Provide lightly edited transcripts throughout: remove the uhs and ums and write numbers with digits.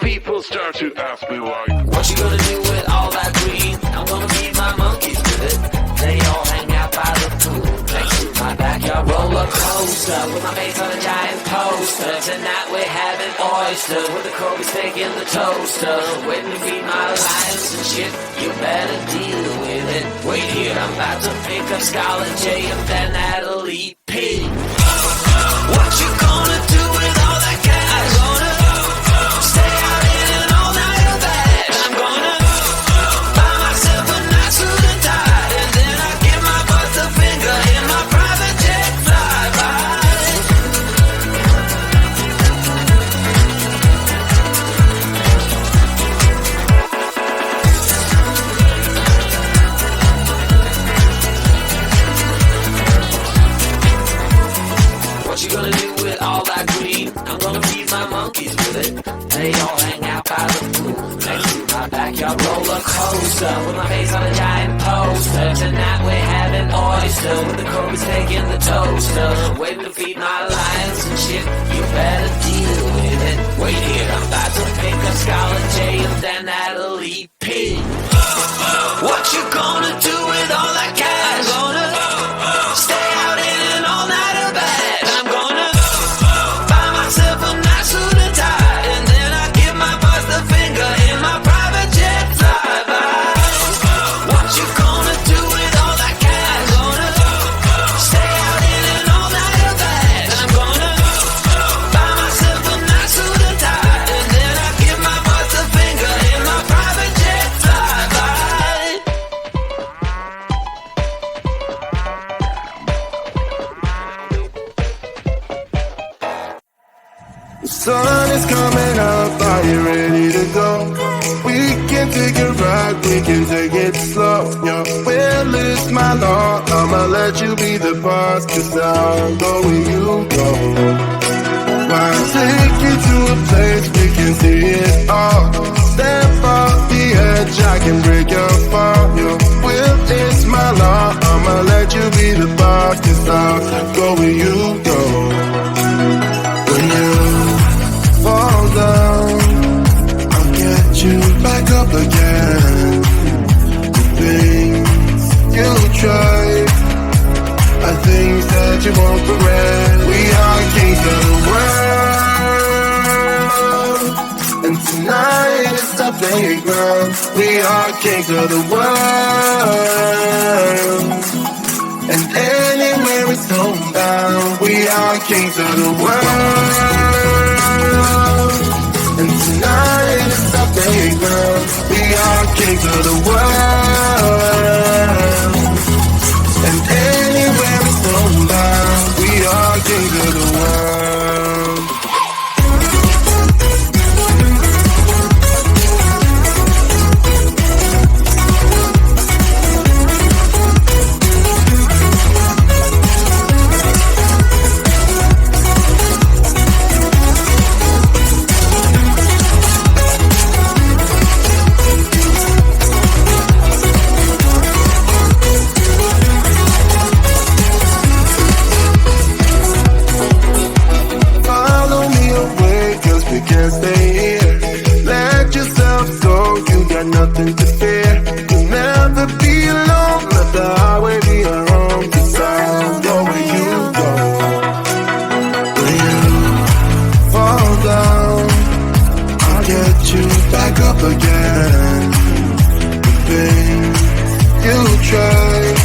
People start to ask me why. What you gonna do with all that green? I'm gonna feed my monkeys with it. They all hang out by the pool next to my backyard roller coaster with my mates on a giant poster. Tonight we're having oysters with the Kobe steak in the toaster. Waiting to feed my lions and shit. You better deal with it. Wait here, I'm about to pick up Scarlett J and then Natalie P. What you gonna do with all that cash? Gonna stay out in an all-nighter bag. I'm gonna buy myself a nice suit and tie, and then I give my butt the finger in my private jet flyby. What you gonna do with all that green? I'm gonna feed my monkeys with it. They all hang out by the pool next to my backyard roller coaster with my face on a giant poster. Tonight we're having oysters with the Kobe steak in the toaster. Waiting to feed my lions and shit. You better deal with it. Wait here, I'm about to pick up Scarlett J and then Natalie P. What you gonna do with all that cash? Gonna stay out in an all-nighter bag. I'm gonna buy myself a nice suit and tie, and then I give my boss the finger in my private jet flyby. What you gonna do with all that cash? Gonna stay out in an all-nighter bag. I'm gonna buy myself a nice suit and tie, and then I give my boss the finger in my private jet flyby. The sun is coming up, are you ready to go? We can take it right, we can take it slow. Your will is my law, I'ma let you be the boss, 'cause I'll go where you go. Why take you to a place we can see it all? Step off the edge, I can break your fall. Your will is my law, I'ma let you be the boss, 'cause I'll go where you go. When you fall down, I'll get you back up again. The things you tried are things that you won't regret. We are kings of the world, and tonight is the playground. We are kings of the world, and anywhere it's homebound. We are kings of the world, and tonight is the playground. We are kings of the world, and anywhere it's homebound. We are kings of the world. Can't stay here. Let yourself go. You got nothing to fear. You'll never be alone. Let the highway be your home. 'Cause I'll go where you go. When you fall down, I'll get you back up again. The things you tried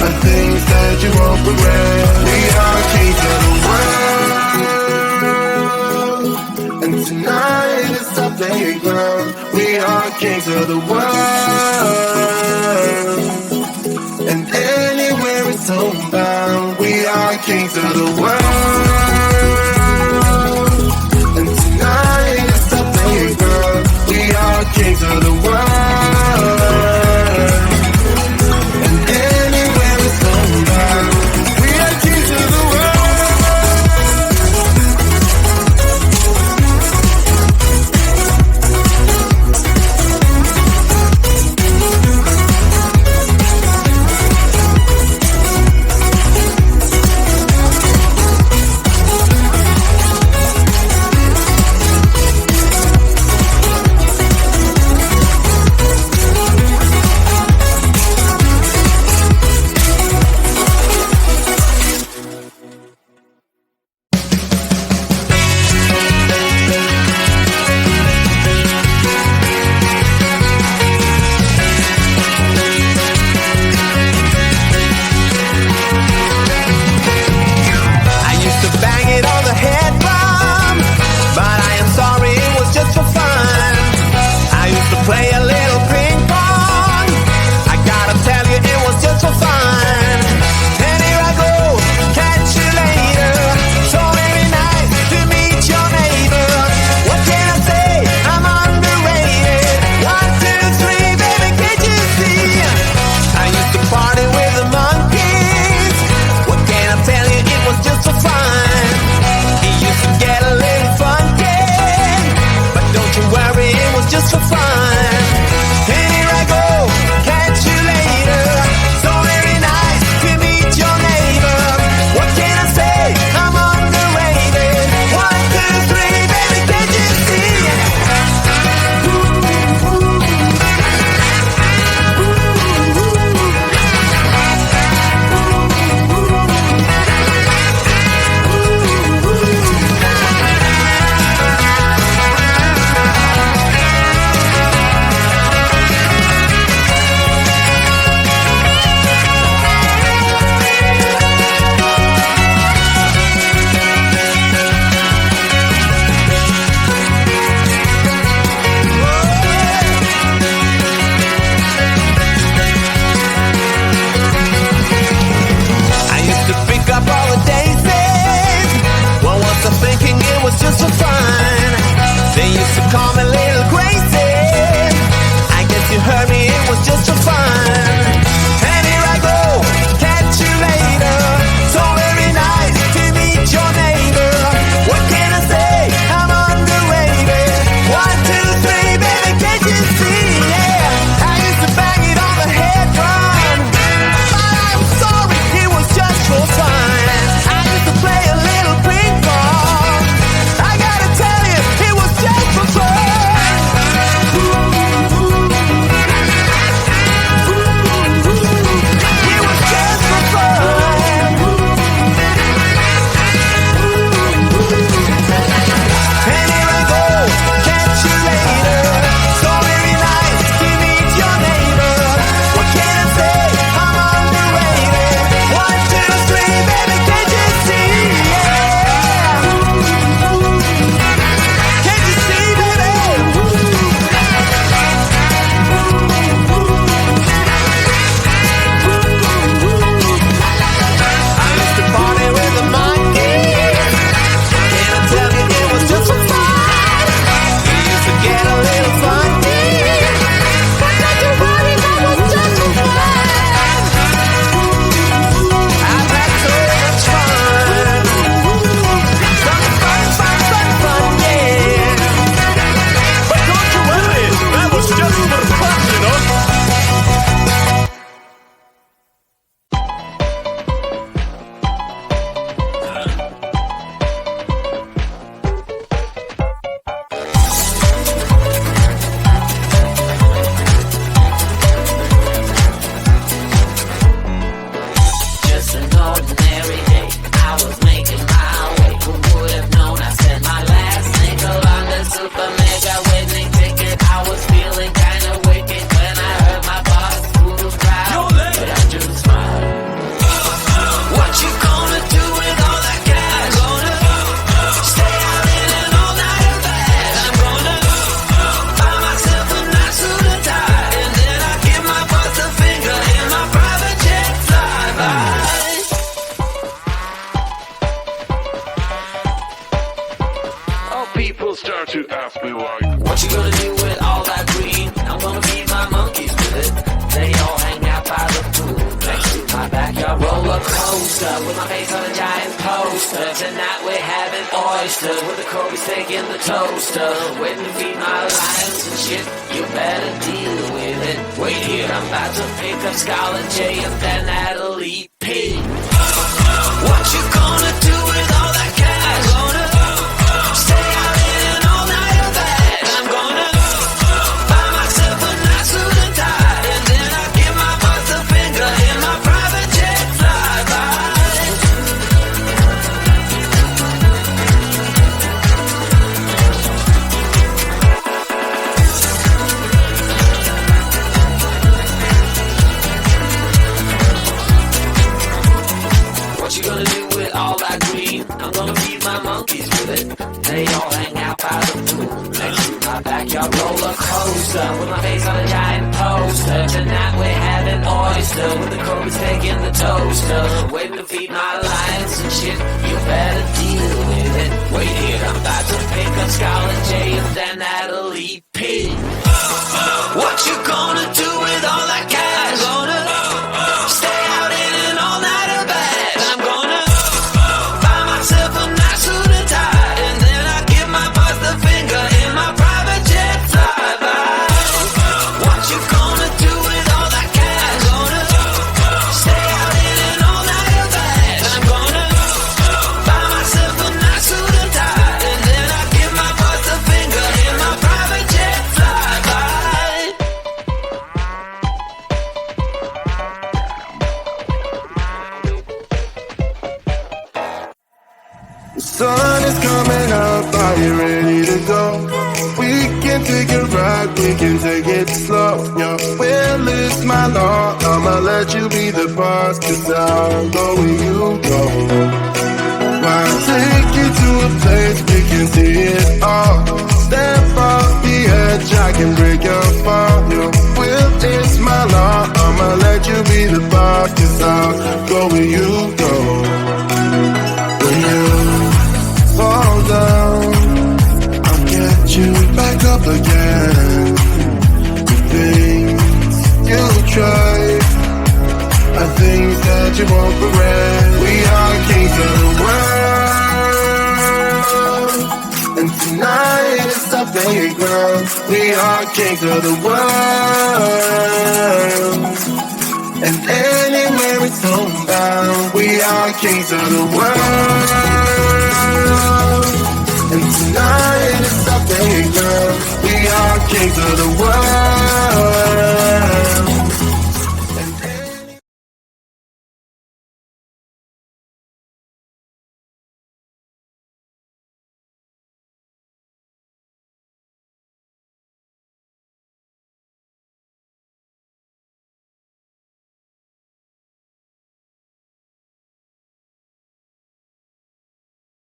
are things that you won't regret. We are kings of the world, and tonight is our playground. We are kings of the world, and anywhere it's homebound. We are kings of the world, and tonight is our playground. We are kings of the world, and anywhere it's homebound. We are kings of the world. just for fun. And here I go, catch you later. So very nice to meet your neighbor. What can I say? I'm underrated. 1, 2, 3, baby, can't you see? I used to pick up all the daisies. Well, what's I'm thinking, it was just for fun. They used to call me Little Gracie. I guess you heard me, it was just for fun. And here I go, catch you later. So very nice to meet your neighbor. What can I say? I'm underrated. 1, 2, 3, baby, can't you see? Yeah, I used to bang it on the head drum. But I'm sorry, it was just for fun. I used to play a little ping pong. I gotta tell you, it was just for fun. It was just for fun. And here I go, catch you later. So very nice to meet your neighbor. What can I say? I'm underrated. 1, 2, 3, baby, can't you see? Yeah. Can't you see, baby? I used to party with the monkeys. Can I tell you it was just for fun? We used to get a little funky. But don't you worry, that was just for fun. I've had so much fun. Fun, yeah. But don't you worry, that was just for fun, you know. Just an ordinary day, I was making my way. Who would have known I said my last nickel on the super mega winning ticket? I was feeling kinda wicked when I heard my boss fool crowd, but I just smiled. What you gonna do with all that cash? Gonna stay out in an all-nighter bag. I'm gonna buy myself a nice suit and tie, and then I give my boss a finger in my private jet flyby. Oh, people start to ask me why. What you gonna do with all that green? I'm gonna feed my monkeys with it. They all hang out by the pool next to my backyard roller coaster with my face on a giant poster. Tonight we're having oysters with the Kobe steak in the toaster. Waiting to feed my lions and shit. You better deal with it. Wait here, I'm about to pick up Scarlet J and then Natalie P. What you gonna do with all that cash? Gonna stay out in an all-nighter bag. I'm gonna buy myself a nice suit and tie, and then I give my boss a finger in my private jet flyby. What you gonna do with all that green? I'm gonna feed my monkeys with it. They all hang out by the pool next to my backyard roller coaster with my face on a giant poster. Tonight we're having oyster with the Kobe steak in the toaster. Waiting to feed my lions and shit. You better deal with it. Wait here, I'm about to pick up Scarlet J and then Natalie P. What you gonna do with all that cash? Gonna stay out in an all-nighter bag. I'm gonna buy myself a nice suit and tie, and then I give my boss the finger in my private jet flyby. ride, we can take it slow. Your will is my law. I'ma let you be the boss, 'cause I'll go where you go. I'll take you to a place we can see it all. Step off the edge, I can break your fall. Your will is my law. I'ma let you be the boss, 'cause I'll go where you go. When you fall down, I'll get you back up again. The things you try are things that you won't regret. We are kings of the world, and tonight is our playground. We are kings of the world, and anywhere it's homebound. We are kings of the world, and tonight is our playground. We are kings of the world.